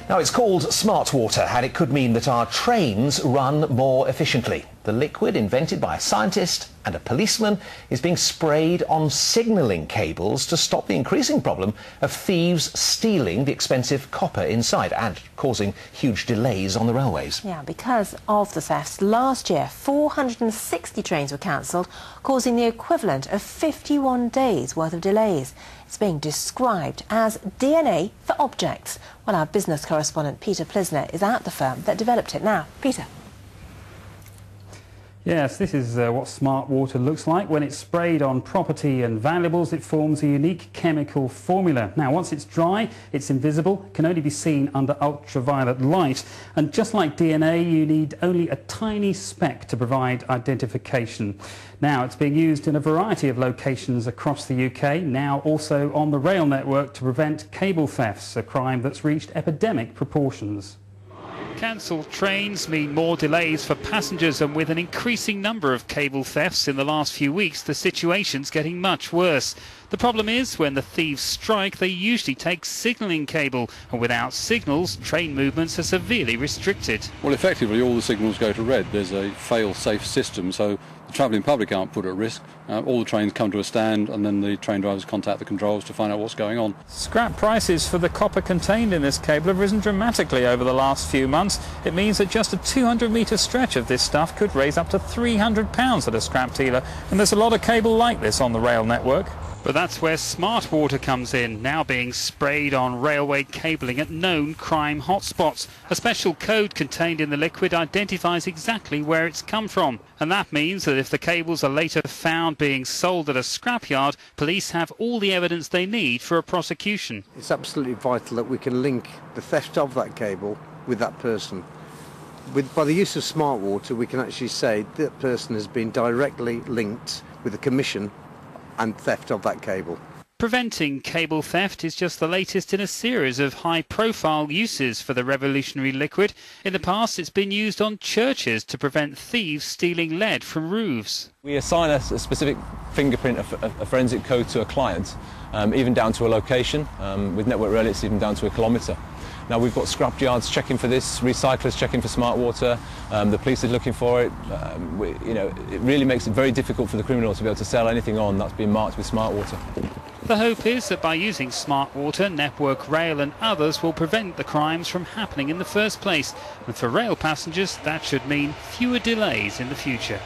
Now, it's called SmartWater, and it could mean that our trains run more efficiently. The liquid, invented by a scientist and a policeman, is being sprayed on signalling cables to stop the increasing problem of thieves stealing the expensive copper inside and causing huge delays on the railways. Yeah, because of the thefts, last year 460 trains were cancelled, causing the equivalent of 51 days' worth of delays. It's being described as DNA for objects. Well, our business correspondent Peter Plisner is at the firm that developed it now. Peter. Yes, this is what SmartWater looks like. When it's sprayed on property and valuables, it forms a unique chemical formula. Now, once it's dry, it's invisible, can only be seen under ultraviolet light. And just like DNA, you need only a tiny speck to provide identification. Now, it's being used in a variety of locations across the UK, now also on the rail network to prevent cable thefts, a crime that's reached epidemic proportions. Cancelled trains mean more delays for passengers, and with an increasing number of cable thefts in the last few weeks, the situation's getting much worse. The problem is, when the thieves strike, they usually take signalling cable, and without signals, train movements are severely restricted. Well, effectively, all the signals go to red. There's a fail-safe system, so the travelling public aren't put at risk. All the trains come to a stand, and then the train drivers contact the controls to find out what's going on. Scrap prices for the copper contained in this cable have risen dramatically over the last few months. It means that just a 200-metre stretch of this stuff could raise up to £300 at a scrap dealer, and there's a lot of cable like this on the rail network. But that's where SmartWater comes in, now being sprayed on railway cabling at known crime hotspots. A special code contained in the liquid identifies exactly where it's come from. And that means that if the cables are later found being sold at a scrapyard, police have all the evidence they need for a prosecution. It's absolutely vital that we can link the theft of that cable with that person. By the use of SmartWater, we can actually say that person has been directly linked with the commission and theft of that cable. Preventing cable theft is just the latest in a series of high-profile uses for the revolutionary liquid. In the past, it's been used on churches to prevent thieves stealing lead from roofs. We assign a specific fingerprint, a forensic code to a client, even down to a location. With Network Rail, it's even down to a kilometre. Now, we've got scrap yards checking for this, recyclers checking for SmartWater, the police are looking for it. It really makes it very difficult for the criminal to be able to sell anything on that's been marked with SmartWater. The hope is that by using SmartWater, Network Rail and others will prevent the crimes from happening in the first place. And for rail passengers, that should mean fewer delays in the future.